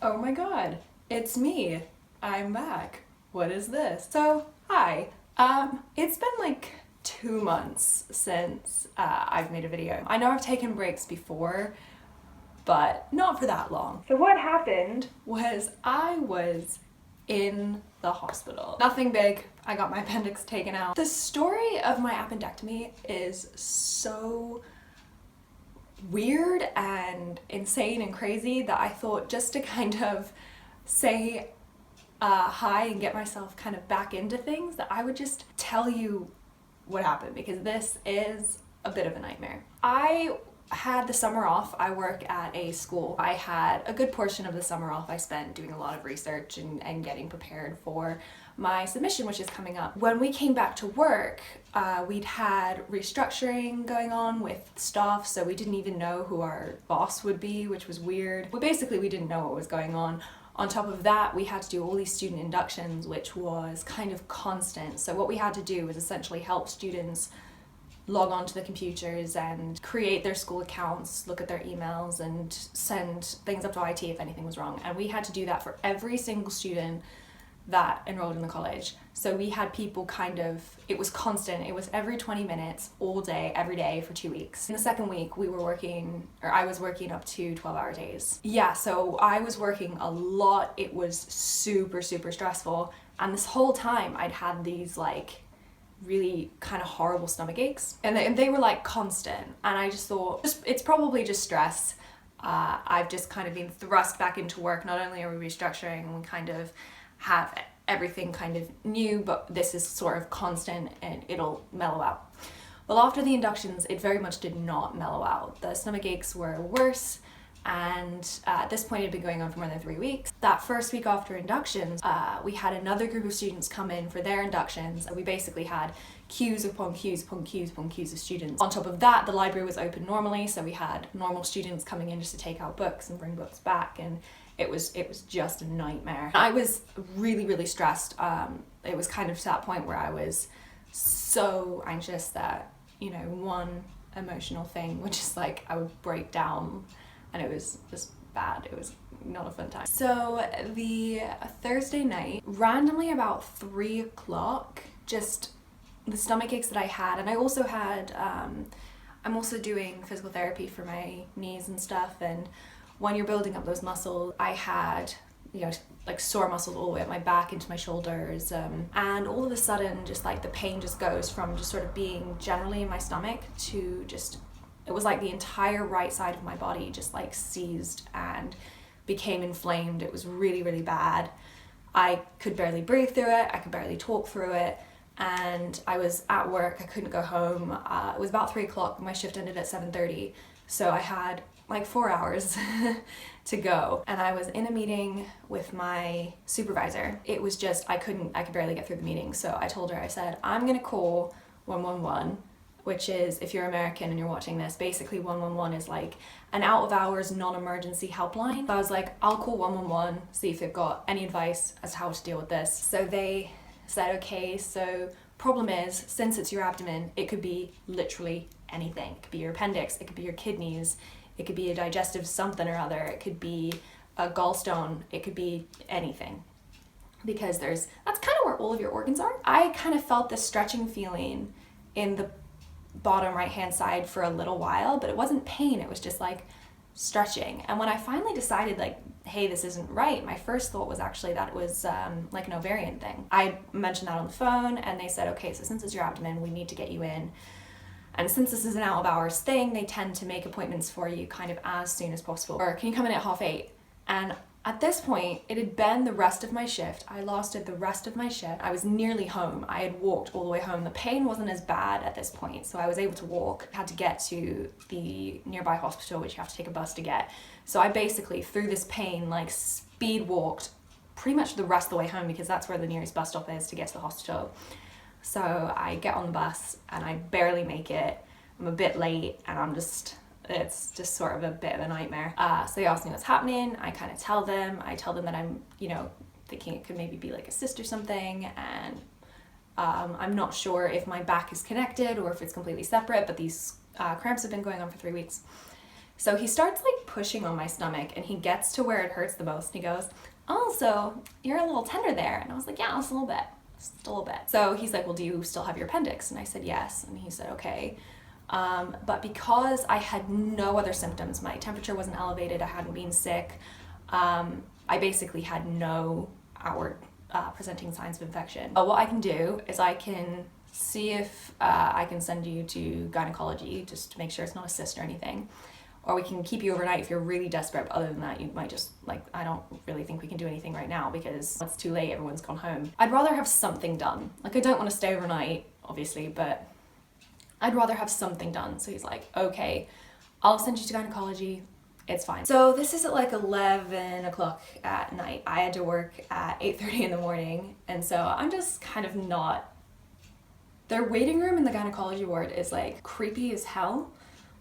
Oh my god, it's me. I'm back. What is this? So, hi. It's been like 2 months since I've made a video. I know I've taken breaks before, but not for that long. So what happened was I was in the hospital. Nothing big. I got my appendix taken out. The story of my appendectomy is so weird and insane and crazy that I thought just to kind of say hi and get myself kind of back into things that I would just tell you what happened, because this is a bit of a nightmare. I had the summer off. I work at a school. I had a good portion of the summer off I spent doing a lot of research and getting prepared for my submission, which is coming up. When we came back to work, we'd had restructuring going on with staff, so we didn't even know who our boss would be, which was weird. Well, basically we didn't know what was going on. On top of that, we had to do all these student inductions, which was kind of constant. So what we had to do was essentially help students log on to the computers and create their school accounts, look at their emails, and send things up to IT if anything was wrong. And we had to do that for every single student that enrolled in the college. So we had people it was constant. It was every 20 minutes, all day, every day for 2 weeks. In the second week, I was working up to 12-hour days. Yeah, so I was working a lot. It was super, super stressful. And this whole time I'd had these really kind of horrible stomach aches, and they were like constant, and I just thought it's probably just stress. I've just kind of been thrust back into work. Not only are we restructuring and we kind of have everything kind of new, but this is sort of constant and it'll mellow out. Well, after the inductions, it very much did not mellow out. The stomach aches were worse, and at this point it had been going on for more than 3 weeks. That first week after inductions, we had another group of students come in for their inductions, and we basically had queues upon queues upon queues upon queues of students. On top of that, the library was open normally, so we had normal students coming in just to take out books and bring books back, and it was just a nightmare. I was really, really stressed. It was kind of to that point where I was so anxious that, one emotional thing would just I would break down, and it was just bad. It was not a fun time. So the Thursday night, randomly about 3 o'clock, just the stomach aches that I had, and I also had, I'm also doing physical therapy for my knees and stuff, and when you're building up those muscles, I had, sore muscles all the way up my back into my shoulders, and all of a sudden, just the pain just goes from just sort of being generally in my stomach to just, it was like the entire right side of my body just seized and became inflamed. It was really, really bad. I could barely breathe through it. I could barely talk through it. And I was at work. I couldn't go home. It was about 3 o'clock. My shift ended at 7:30. So I had 4 hours to go. And I was in a meeting with my supervisor. It was just, I could barely get through the meeting. So I told her, I said, I'm gonna call 111, which is, if you're American and you're watching this, basically 111 is an out of hours non-emergency helpline. So I was I'll call 111, see if they've got any advice as to how to deal with this. So they said, okay, so problem is, since it's your abdomen, it could be literally anything. It could be your appendix, it could be your kidneys, it could be a digestive something or other, it could be a gallstone, it could be anything. Because that's kind of where all of your organs are. I kind of felt this stretching feeling in the bottom right hand side for a little while, but it wasn't pain, it was just stretching. And when I finally decided hey, this isn't right, my first thought was actually that it was an ovarian thing. I mentioned that on the phone, and they said, okay, so since it's your abdomen, we need to get you in. And since this is an out of hours thing, they tend to make appointments for you kind of as soon as possible. Or can you come in at 8:30? And at this point, it had been the rest of my shift. I lasted the rest of my shift. I was nearly home. I had walked all the way home. The pain wasn't as bad at this point, so I was able to walk. I had to get to the nearby hospital, which you have to take a bus to get. So I basically, through this pain, speed walked pretty much the rest of the way home, because that's where the nearest bus stop is to get to the hospital. So I get on the bus and I barely make it. I'm a bit late, and it's just sort of a bit of a nightmare. So they ask me what's happening. I kind of tell them. I tell them that I'm, thinking it could maybe be a cyst or something, and I'm not sure if my back is connected or if it's completely separate, but these cramps have been going on for 3 weeks. So he starts like pushing on my stomach and he gets to where it hurts the most and he goes, oh, so you're a little tender there. And I was like, yeah, just a little bit, just a little bit. So he's like, well, do you still have your appendix? And I said, yes. And he said, okay. But because I had no other symptoms, my temperature wasn't elevated, I hadn't been sick, I basically had no outward presenting signs of infection. But what I can do is I can see if I can send you to gynecology just to make sure it's not a cyst or anything. Or we can keep you overnight if you're really desperate, but other than that, you might just, like, I don't really think we can do anything right now because it's too late, everyone's gone home. I'd rather have something done. Like, I don't want to stay overnight, obviously, but I'd rather have something done. So he's like, okay, I'll send you to gynecology, it's fine. So this is at like 11 o'clock at night. I had to work at 8:30 in the morning, and so I'm just kind of not... Their waiting room in the gynecology ward is like creepy as hell.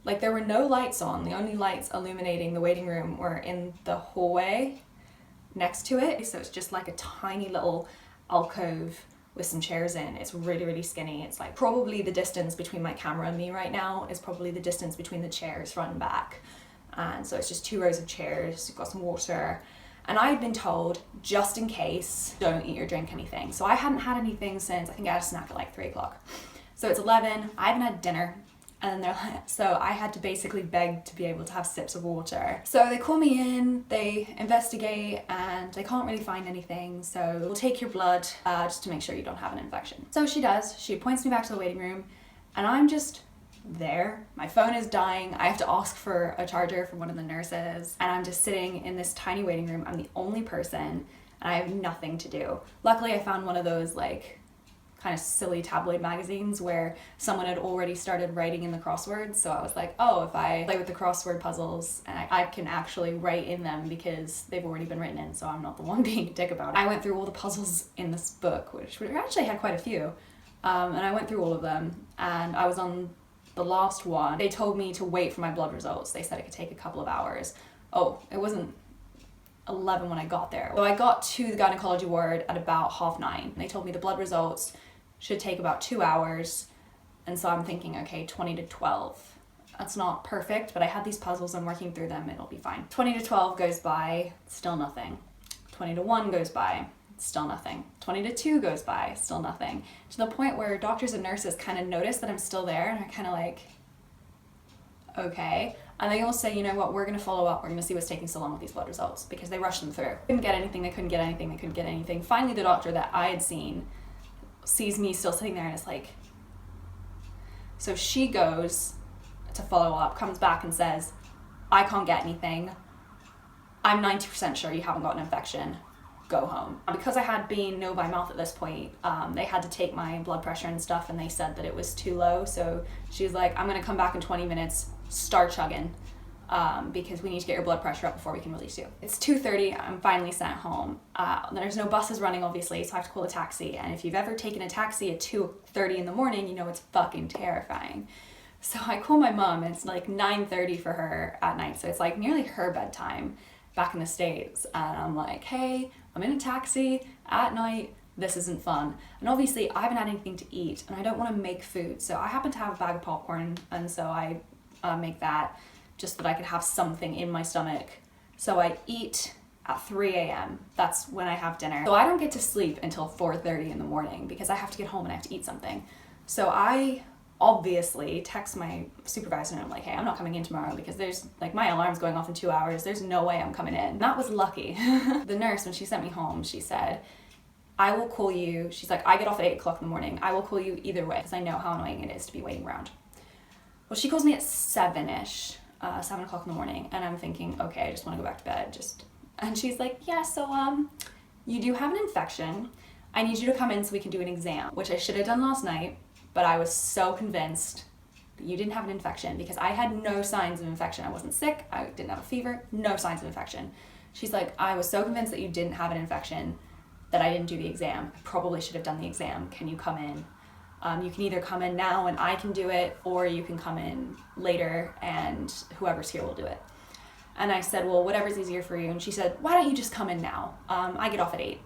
Like, there were no lights on. The only lights illuminating the waiting room were in the hallway next to it. So it's just like a tiny little alcove with some chairs in. It's really, really skinny. It's like probably the distance between my camera and me right now is probably the distance between the chairs front and back. And so it's just 2 rows of chairs. You've got some water. And I had been told, just in case, don't eat or drink anything. So I hadn't had anything since, I think I had a snack at like 3 o'clock. So it's 11, I haven't had dinner. And they're like, so I had to basically beg to be able to have sips of water. So they call me in, they investigate, and they can't really find anything. So we'll take your blood just to make sure you don't have an infection. So she does. She points me back to the waiting room, and I'm just there. My phone is dying. I have to ask for a charger from one of the nurses, and I'm just sitting in this tiny waiting room. I'm the only person, and I have nothing to do. Luckily, I found one of those like kind of silly tabloid magazines where someone had already started writing in the crosswords. So I was like, oh, if I play with the crossword puzzles and I can actually write in them because they've already been written in, so I'm not the one being a dick about it. I went through all the puzzles in this book, which actually had quite a few. And I went through all of them, and I was on the last one. They told me to wait for my blood results. They said it could take a couple of hours. Oh, it wasn't 11 when I got there. So I got to the gynecology ward at about 9:30. They told me the blood results should take about 2 hours. And so I'm thinking, okay, 20 to 12. That's not perfect, but I had these puzzles, I'm working through them, it'll be fine. 20 to 12 goes by, still nothing. 20 to 1 goes by, still nothing. 20 to 2 goes by, still nothing. To the point where doctors and nurses kind of notice that I'm still there, and are kind of like, okay. And they all say, you know what, we're gonna follow up, we're gonna see what's taking so long with these blood results, because they rushed them through. Couldn't get anything, they couldn't get anything, they couldn't get anything. Finally, the doctor that I had seen sees me still sitting there and is like, so she goes to follow up, comes back and says, I can't get anything. I'm 90% sure you haven't got an infection. Go home. Because I had been no by mouth at this point, they had to take my blood pressure and stuff, and they said that it was too low. So she's like, I'm gonna come back in 20 minutes, start chugging, because we need to get your blood pressure up before we can release you. It's 2:30, I'm finally sent home. There's no buses running, obviously, so I have to call a taxi. And if you've ever taken a taxi at 2:30 in the morning, you know it's fucking terrifying. So I call my mom, and it's like 9:30 for her at night, so it's like nearly her bedtime back in the States. And I'm like, hey, I'm in a taxi at night, this isn't fun. And obviously I haven't had anything to eat, and I don't want to make food. So I happen to have a bag of popcorn, and so I make that just that I could have something in my stomach. So I eat at 3 a.m. That's when I have dinner. So I don't get to sleep until 4:30 in the morning because I have to get home and I have to eat something. So I obviously text my supervisor and I'm like, hey, I'm not coming in tomorrow because there's like my alarm's going off in 2 hours. There's no way I'm coming in. And that was lucky. The nurse, when she sent me home, she said, I will call you. She's like, I get off at 8 o'clock in the morning. I will call you either way because I know how annoying it is to be waiting around. Well, she calls me at 7-ish. 7 o'clock in the morning, and I'm thinking, okay, I just want to go back to bed. And she's like, yeah, so you do have an infection. I need you to come in so we can do an exam, which I should have done last night, but I was so convinced that you didn't have an infection because I had no signs of infection. I wasn't sick, I didn't have a fever, no signs of infection. She's like, I was so convinced that you didn't have an infection that I didn't do the exam. I probably should have done the exam. Can you come in? You can either come in now and I can do it, or you can come in later and whoever's here will do it. And I said, well, whatever's easier for you. And she said, why don't you just come in now? I get off at 8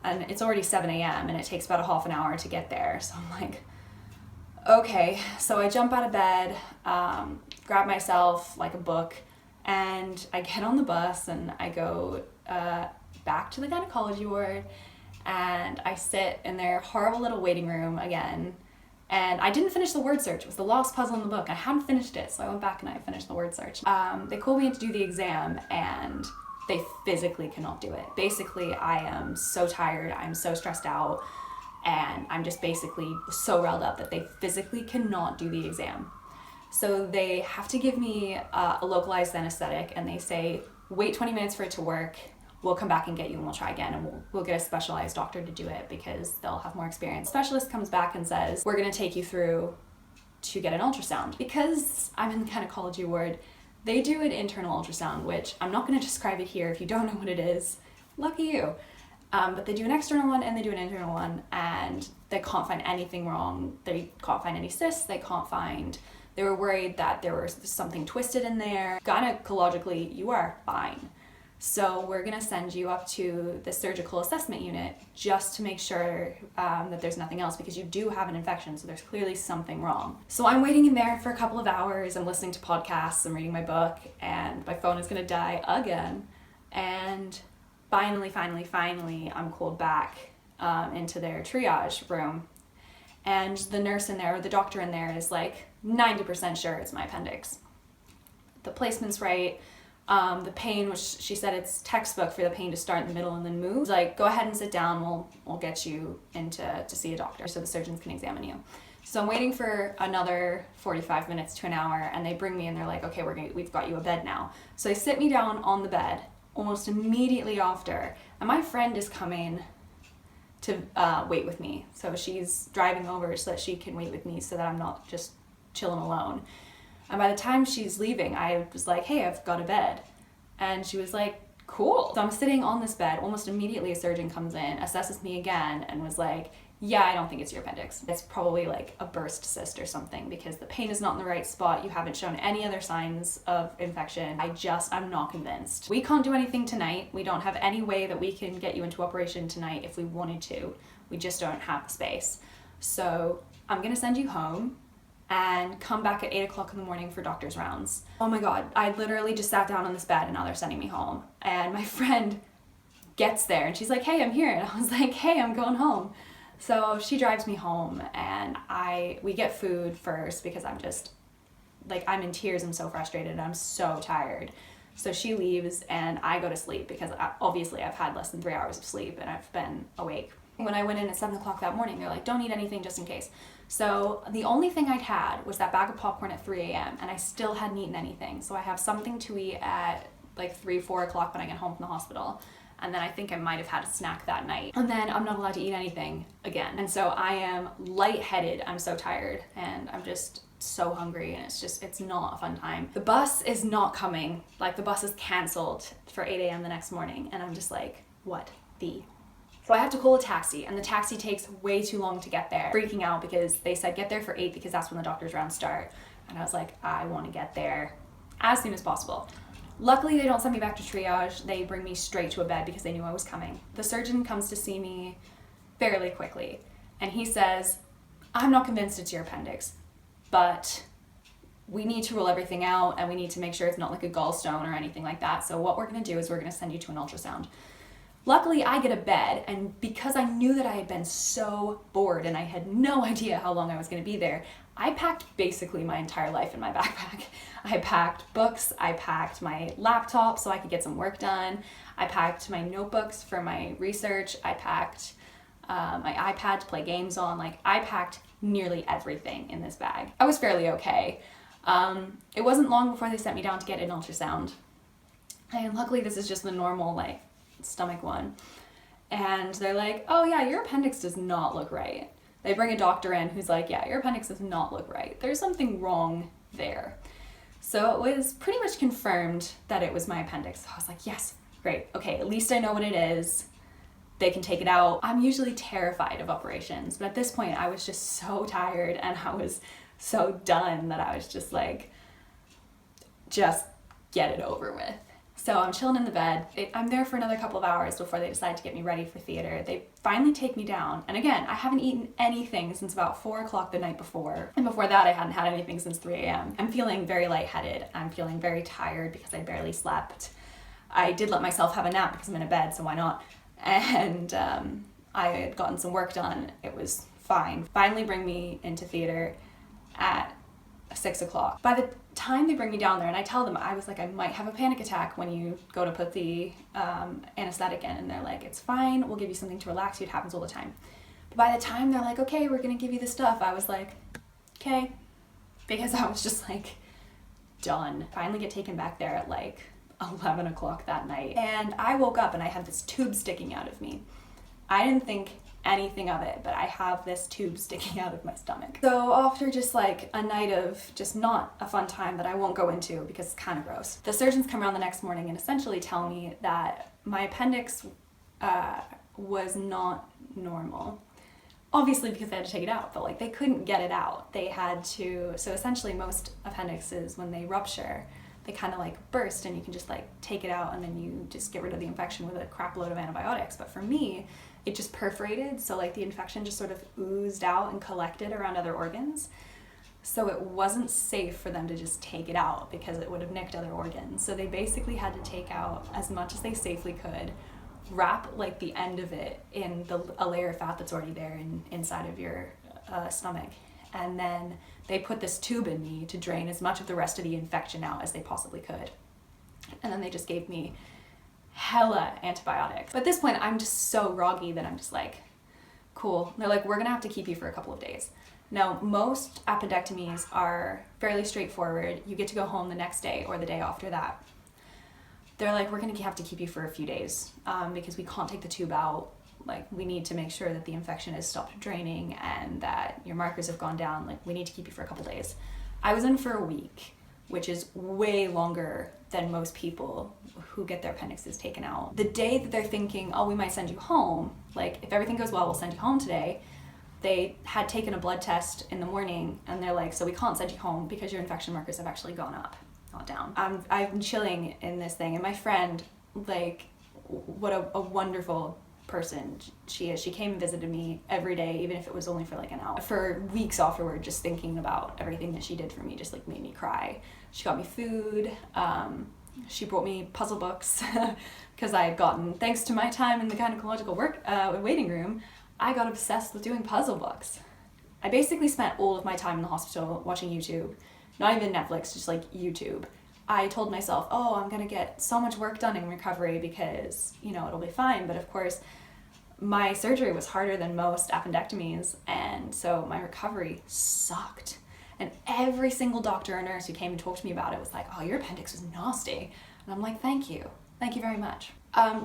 and it's already 7 a.m. and it takes about a half an hour to get there. So I'm like, okay. So I jump out of bed, grab myself like a book, And I get on the bus and I go back to the gynecology ward, and I sit in their horrible little waiting room again. And I didn't finish the word search. It was the last puzzle in the book. I hadn't finished it, so I went back and I finished the word search. They called me in to do the exam, and they physically cannot do it. Basically, I am so tired, I'm so stressed out, and I'm just basically so riled up that they physically cannot do the exam. So they have to give me a localized anesthetic, and they say, wait 20 minutes for it to work. We'll come back and get you and we'll try again, and we'll get a specialized doctor to do it because they'll have more experience. Specialist comes back and says, we're gonna take you through to get an ultrasound. Because I'm in the gynecology ward, they do an internal ultrasound, which I'm not gonna describe it here. If you don't know what it is, lucky you. But they do an external one and they do an internal one, and they can't find anything wrong. They can't find any cysts, they were worried that there was something twisted in there. Gynecologically, you are fine. So we're gonna send you up to the surgical assessment unit just to make sure that there's nothing else, because you do have an infection, so there's clearly something wrong. So I'm waiting in there for a couple of hours, I'm listening to podcasts, I'm reading my book, and my phone is gonna die again. And finally, I'm called back into their triage room. And the nurse in there, or the doctor in there, is like 90% sure it's my appendix. The placement's right. The pain, which she said it's textbook for the pain to start in the middle and then move. Like, go ahead and sit down, we'll get you in to see a doctor so the surgeons can examine you. So I'm waiting for another 45 minutes to an hour, and they bring me and they're like, okay, we've got you a bed now. So they sit me down on the bed almost immediately after, and my friend is coming to wait with me. So she's driving over so that she can wait with me so that I'm not just chilling alone. And by the time she's leaving, I was like, hey, I've got a bed. And she was like, cool. So I'm sitting on this bed. Almost immediately a surgeon comes in, assesses me again, and was like, yeah, I don't think it's your appendix. It's probably like a burst cyst or something, because the pain is not in the right spot. You haven't shown any other signs of infection. I'm not convinced. We can't do anything tonight. We don't have any way that we can get you into operation tonight if we wanted to. We just don't have the space. So I'm gonna send you home and come back at 8 o'clock in the morning for doctor's rounds. Oh my God, I literally just sat down on this bed and now they're sending me home. And my friend gets there and she's like, hey, I'm here. And I was like, hey, I'm going home. So she drives me home, and we get food first because I'm just, like, I'm in tears, I'm so frustrated, I'm so tired. So she leaves and I go to sleep because obviously I've had less than 3 hours of sleep and I've been awake. When I went in at 7 o'clock that morning, they're like, don't eat anything just in case. So the only thing I'd had was that bag of popcorn at 3 a.m. and I still hadn't eaten anything. So I have something to eat at like 3, 4 o'clock when I get home from the hospital. And then I think I might have had a snack that night. And then I'm not allowed to eat anything again. And so I am lightheaded, I'm so tired, and I'm just so hungry, and it's not a fun time. The bus is not coming. Like, the bus is canceled for 8 a.m. the next morning, and I'm just like, what the? So I have to call a taxi, and the taxi takes way too long to get there. Freaking out because they said get there for 8 because that's when the doctor's rounds start. And I was like, I want to get there as soon as possible. Luckily, they don't send me back to triage. They bring me straight to a bed because they knew I was coming. The surgeon comes to see me fairly quickly, and he says, I'm not convinced it's your appendix, but we need to rule everything out, and we need to make sure it's not like a gallstone or anything like that. So what we're going to do is we're going to send you to an ultrasound. Luckily, I get a bed, and because I knew that I had been so bored and I had no idea how long I was going to be there, I packed basically my entire life in my backpack. I packed books, I packed my laptop so I could get some work done, I packed my notebooks for my research, I packed my iPad to play games on. Like, I packed nearly everything in this bag. I was fairly okay. It wasn't long before they sent me down to get an ultrasound. And luckily this is just the normal, like, stomach one. And they're like, oh yeah, your appendix does not look right. They bring a doctor in who's like, yeah, your appendix does not look right. There's something wrong there. So it was pretty much confirmed that it was my appendix. So I was like, yes, great. Okay, at least I know what it is. They can take it out. I'm usually terrified of operations, but at this point I was just so tired and I was so done that I was just like, just get it over with. So I'm chilling in the bed. I'm there for another couple of hours before they decide to get me ready for theater. They finally take me down. And again, I haven't eaten anything since about 4 o'clock the night before. And before that, I hadn't had anything since 3 a.m. I'm feeling very lightheaded. I'm feeling very tired because I barely slept. I did let myself have a nap because I'm in a bed, so why not? And I had gotten some work done. It was fine. Finally bring me into theater at 6 o'clock. By the time they bring me down there, and I tell them, I was like, I might have a panic attack when you go to put the anesthetic in, and they're like, it's fine, we'll give you something to relax you, it happens all the time. But by the time they're like, okay, we're gonna give you the stuff, I was like, okay, because I was just like, done. Finally get taken back there at like 11 o'clock that night, and I woke up and I had this tube sticking out of me. I didn't think anything of it, but I have this tube sticking out of my stomach. So after just like a night of just not a fun time that I won't go into because it's kind of gross, the surgeons come around the next morning and essentially tell me that my appendix was not normal. Obviously because they had to take it out, but like they couldn't get it out. They had to, so essentially most appendixes, when they rupture, they kind of like burst and you can just like take it out and then you just get rid of the infection with a crap load of antibiotics. But for me, it just perforated, so like the infection just sort of oozed out and collected around other organs. So it wasn't safe for them to just take it out because it would have nicked other organs. So they basically had to take out as much as they safely could, wrap like the end of it in a layer of fat that's already there inside of your stomach. And then they put this tube in me to drain as much of the rest of the infection out as they possibly could. And then they just gave me hella antibiotics. But at this point, I'm just so groggy that I'm just like, cool. They're like, we're gonna have to keep you for a couple of days. Now, most appendectomies are fairly straightforward. You get to go home the next day or the day after that. They're like, we're gonna have to keep you for a few days because we can't take the tube out. Like, we need to make sure that the infection has stopped draining and that your markers have gone down. Like, we need to keep you for a couple days. I was in for a week, which is way longer than most people who get their appendixes taken out. The day that they're thinking, oh, we might send you home, like if everything goes well, we'll send you home today, they had taken a blood test in the morning and they're like, so we can't send you home because your infection markers have actually gone up, not down. I'm chilling in this thing, and my friend, like, what a wonderful person she is. She came and visited me every day, even if it was only for like an hour. For weeks afterward, just thinking about everything that she did for me just like made me cry. She got me food. She brought me puzzle books because I had gotten, thanks to my time in the gynecological waiting room, I got obsessed with doing puzzle books. I basically spent all of my time in the hospital watching YouTube, not even Netflix, just like YouTube. I told myself, oh, I'm gonna get so much work done in recovery because, you know, it'll be fine. But of course, my surgery was harder than most appendectomies, and so my recovery sucked. And every single doctor or nurse who came and talked to me about it was like, oh, your appendix was nasty. And I'm like, thank you very much.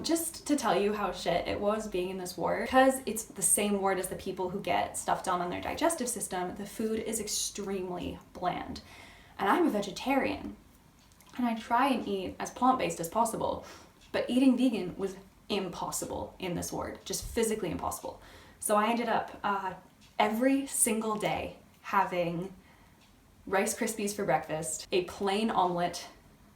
Just to tell you how shit it was being in this ward, because it's the same ward as the people who get stuff done on their digestive system, the food is extremely bland. And I'm a vegetarian, and I try and eat as plant-based as possible, but eating vegan was impossible in this ward, just physically impossible. So I ended up every single day having Rice Krispies for breakfast, a plain omelet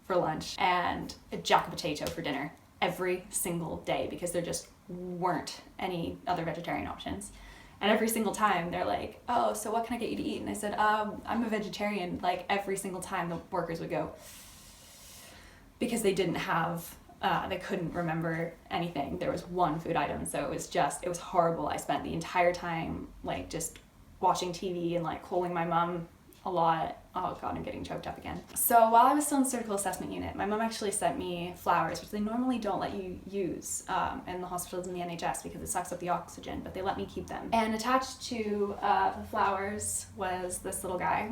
for lunch, and a jack potato for dinner every single day because there just weren't any other vegetarian options. And every single time they're like, oh, so what can I get you to eat? And I said, I'm a vegetarian. Like every single time the workers would go, because they didn't have, they couldn't remember anything. There was one food item, so it was horrible. I spent the entire time like just watching TV and like calling my mom a lot. Oh God, I'm getting choked up again. So while I was still in the surgical assessment unit, my mom actually sent me flowers, which they normally don't let you use in the hospitals in the NHS because it sucks up the oxygen, but they let me keep them. And attached to the flowers was this little guy.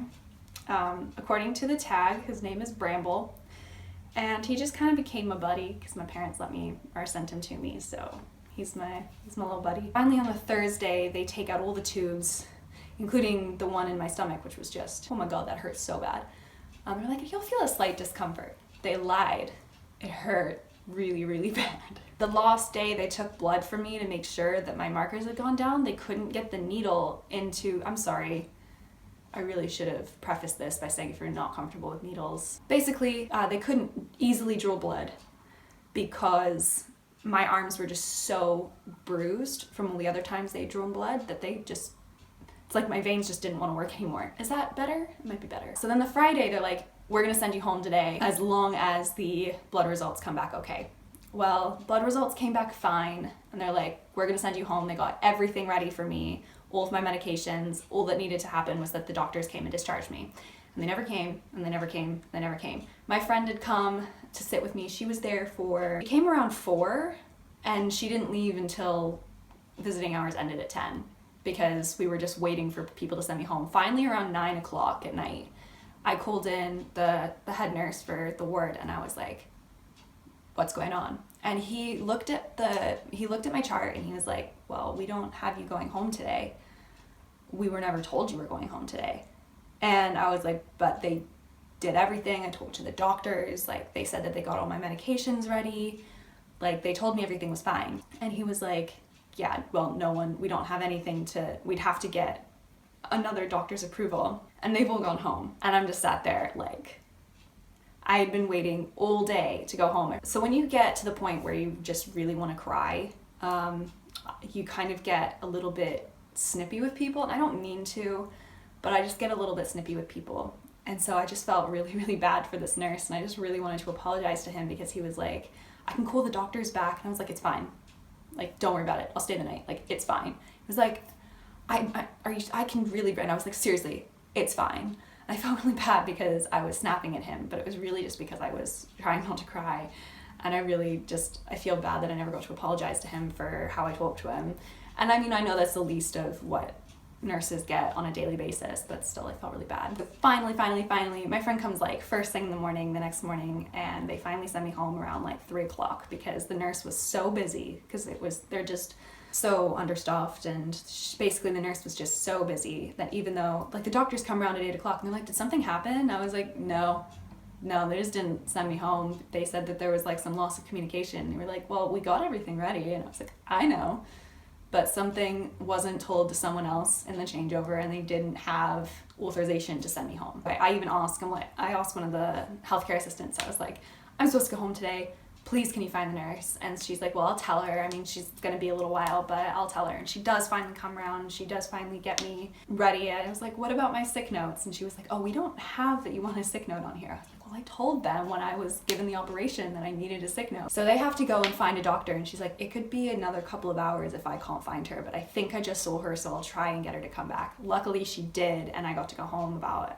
According to the tag, his name is Bramble. And he just kind of became a buddy because my parents sent him to me, so he's my little buddy. Finally on the Thursday, they take out all the tubes, including the one in my stomach, which was just, oh my God, that hurts so bad. They're like, you'll feel a slight discomfort. They lied. It hurt really, really bad. The last day they took blood from me to make sure that my markers had gone down. They couldn't get the needle into, I'm sorry, I really should have prefaced this by saying if you're not comfortable with needles. Basically, they couldn't easily draw blood because my arms were just so bruised from all the other times they drawn blood that it's like my veins just didn't want to work anymore. Is that better? It might be better. So then the Friday, they're like, we're gonna send you home today as long as the blood results come back okay. Well, blood results came back fine, and they're like, we're gonna send you home. They got everything ready for me, all of my medications. All that needed to happen was that the doctors came and discharged me. And they never came, and they never came, and they never came. My friend had come to sit with me. She was there she came around 4, and she didn't leave until visiting hours ended at 10, because we were just waiting for people to send me home. Finally, around 9 o'clock at night, I called in the head nurse for the ward, and I was like, what's going on? And he looked at my chart, and he was like, well, we don't have you going home today. We were never told you were going home today. And I was like, but they did everything. I told to the doctors, like they said that they got all my medications ready. Like they told me everything was fine. And he was like, yeah, well, we don't have anything we'd have to get another doctor's approval. And they've all gone home. And I'm just sat there like, I had been waiting all day to go home. So when you get to the point where you just really want to cry, you kind of get a little bit snippy with people. And I don't mean to, but I just get a little bit snippy with people. And so I just felt really, really bad for this nurse. And I just really wanted to apologize to him, because he was like, I can call the doctors back. And I was like, it's fine. Like, don't worry about it. I'll stay the night. Like, it's fine. He was like, I can really, and I was like, seriously, it's fine. And I felt really bad because I was snapping at him, but it was really just because I was trying not to cry. And I feel bad that I never got to apologize to him for how I talked to him. And I mean, I know that's the least of what nurses get on a daily basis, but still I felt really bad. But finally, my friend comes like first thing in the morning, the next morning, and they finally sent me home around like 3 o'clock, because the nurse was so busy, because they're just so understaffed, and basically the nurse was just so busy that even though like the doctors come around at 8 o'clock and they're like, did something happen? I was like, no, they just didn't send me home. They said that there was like some loss of communication. They were like, well, we got everything ready. And I was like, I know. But something wasn't told to someone else in the changeover, and they didn't have authorization to send me home. I even asked one of the healthcare assistants, I was like, I'm supposed to go home today. Please, can you find the nurse? And she's like, well, I'll tell her. I mean, she's going to be a little while, but I'll tell her. And she does finally come around. She does finally get me ready. And I was like, what about my sick notes? And she was like, oh, we don't have that you want a sick note on here. I was like, well, I told them when I was given the operation that I needed a sick note. So they have to go and find a doctor. And she's like, it could be another couple of hours if I can't find her, but I think I just saw her, so I'll try and get her to come back. Luckily, she did, and I got to go home about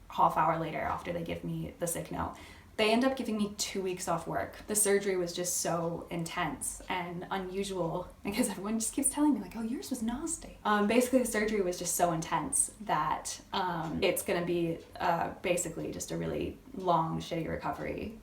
half hour later after they give me the sick note. They end up giving me 2 weeks off work. The surgery was just so intense and unusual, because everyone just keeps telling me like, oh, yours was nasty. Basically, the surgery was just so intense that it's gonna be basically just a really long, shitty recovery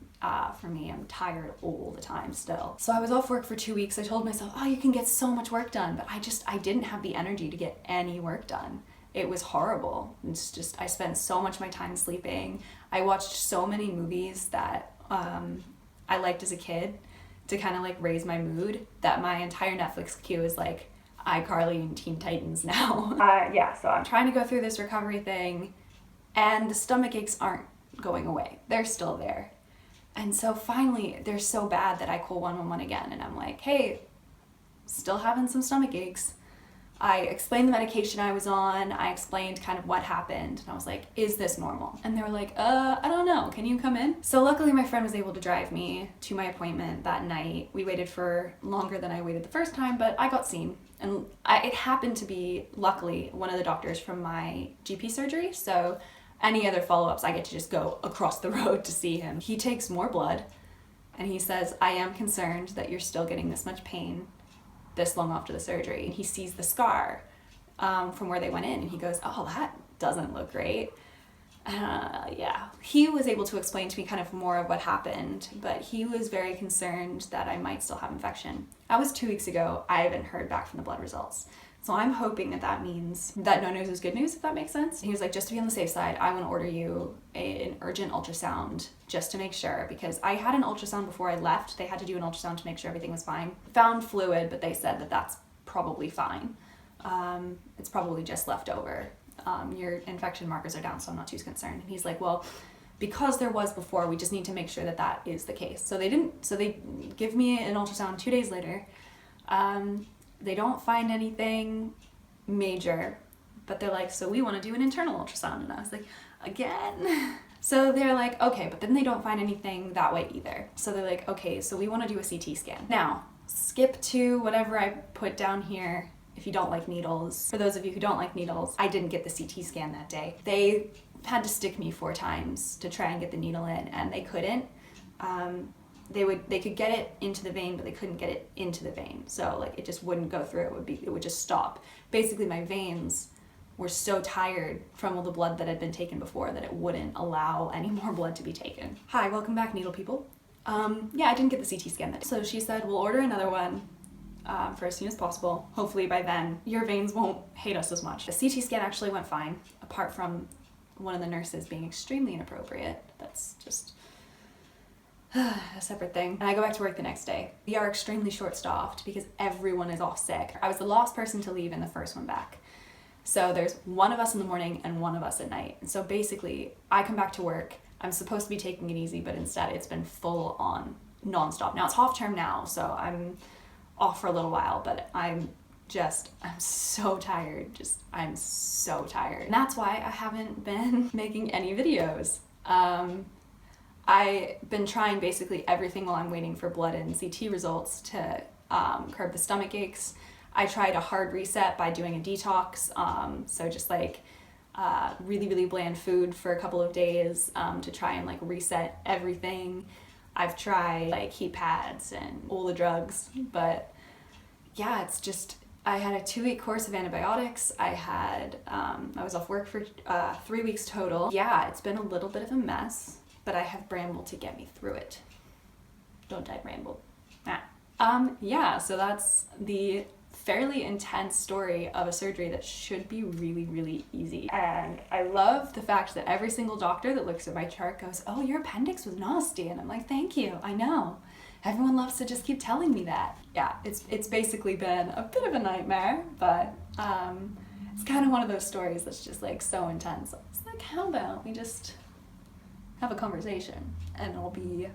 for me. I'm tired all the time still. So I was off work for 2 weeks. I told myself, oh, you can get so much work done, but I didn't have the energy to get any work done. It was horrible. It's just, I spent so much of my time sleeping. I watched so many movies that I liked as a kid to kind of like raise my mood, that my entire Netflix queue is like iCarly and Teen Titans now. So I'm trying to go through this recovery thing, and the stomach aches aren't going away. They're still there. And so finally, they're so bad that I call 111 again, and I'm like, hey, still having some stomach aches. I explained the medication I was on. I explained kind of what happened. And I was like, is this normal? And they were like, I don't know. Can you come in? So luckily my friend was able to drive me to my appointment that night. We waited for longer than I waited the first time, but I got seen. And it happened to be, luckily, one of the doctors from my GP surgery. So any other follow-ups, I get to just go across the road to see him. He takes more blood, and he says, I am concerned that you're still getting this much pain this long after the surgery. And he sees the scar from where they went in, and he goes, oh, that doesn't look great. He was able to explain to me kind of more of what happened, but he was very concerned that I might still have infection. That was 2 weeks ago. I haven't heard back from the blood results. So I'm hoping that means that no news is good news, if that makes sense. He was like, just to be on the safe side, I want to order you an urgent ultrasound just to make sure, because I had an ultrasound before I left. They had to do an ultrasound to make sure everything was fine. Found fluid, but they said that that's probably fine. It's probably just left over. Your infection markers are down, so I'm not too concerned. And he's like, well, because there was before, we just need to make sure that that is the case. So they give me an ultrasound 2 days later. They don't find anything major, but they're like, so we want to do an internal ultrasound. And I was like, again? So they're like, okay, but then they don't find anything that way either. So they're like, okay, so we want to do a CT scan. Now, skip to whatever I put down here if you don't like needles. For those of you who don't like needles, I didn't get the CT scan that day. They had to stick me 4 times to try and get the needle in, and they couldn't. They could get it into the vein, but they couldn't get it into the vein. So like it just wouldn't go through. It would just stop. Basically, my veins were so tired from all the blood that had been taken before that it wouldn't allow any more blood to be taken. Hi, welcome back, needle people. Yeah, I didn't get the CT scan that day. So she said, we'll order another one for as soon as possible. Hopefully by then, your veins won't hate us as much. The CT scan actually went fine, apart from one of the nurses being extremely inappropriate. That's just a separate thing. And I go back to work the next day. We are extremely short-staffed because everyone is off sick. I was the last person to leave and the first one back. So there's one of us in the morning and one of us at night. And so basically, I come back to work. I'm supposed to be taking it easy, but instead it's been full on nonstop. Now it's half term now, so I'm off for a little while, but I'm so tired. I'm so tired. And that's why I haven't been making any videos. I've been trying basically everything while I'm waiting for blood and CT results to curb the stomach aches. I tried a hard reset by doing a detox, so just like really, really bland food for a couple of days to try and like reset everything. I've tried like heat pads and all the drugs, but yeah, it's just, I had a 2-week course of antibiotics. I was off work for 3 weeks total. Yeah, it's been a little bit of a mess, but I have Bramble to get me through it. Don't die, Bramble. Yeah, so that's the fairly intense story of a surgery that should be really, really easy. And I love the fact that every single doctor that looks at my chart goes, oh, your appendix was nasty. And I'm like, thank you, I know. Everyone loves to just keep telling me that. Yeah, it's basically been a bit of a nightmare, but it's kind of one of those stories that's just like so intense. It's like, how about we just have a conversation and it'll be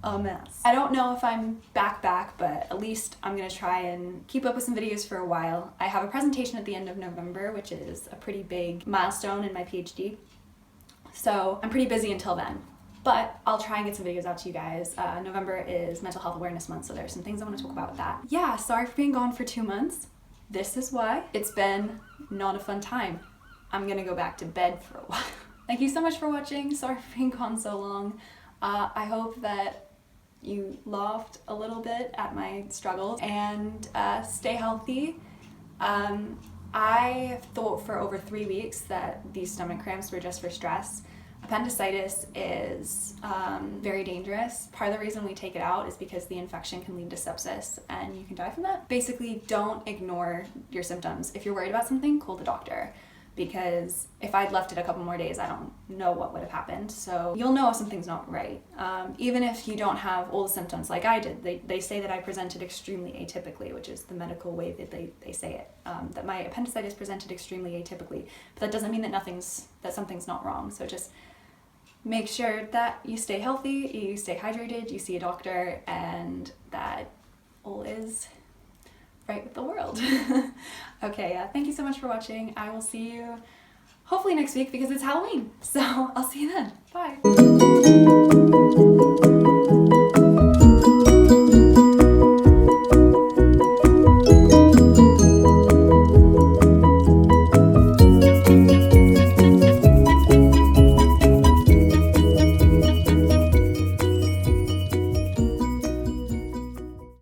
a mess. I don't know if I'm back, but at least I'm gonna try and keep up with some videos for a while. I have a presentation at the end of November, which is a pretty big milestone in my PhD. So I'm pretty busy until then, but I'll try and get some videos out to you guys. November is Mental Health Awareness Month, so there's some things I want to talk about with that. Yeah, sorry for being gone for 2 months. This is why. It's been not a fun time. I'm gonna go back to bed for a while. Thank you so much for watching. Sorry for being gone so long. I hope that you laughed a little bit at my struggles and stay healthy. I thought for over 3 weeks that these stomach cramps were just for stress. Appendicitis is very dangerous. Part of the reason we take it out is because the infection can lead to sepsis and you can die from that. Basically, don't ignore your symptoms. If you're worried about something, call the doctor. Because if I'd left it a couple more days, I don't know what would have happened. So you'll know if something's not right. Even if you don't have all the symptoms like I did. They say that I presented extremely atypically, which is the medical way that they say it. That my appendicitis presented extremely atypically. But that doesn't mean that something's not wrong. So just make sure that you stay healthy, you stay hydrated, you see a doctor, and that all is right with the world. Okay, thank you so much for watching. I will see you hopefully next week because it's Halloween. So I'll see you then. Bye.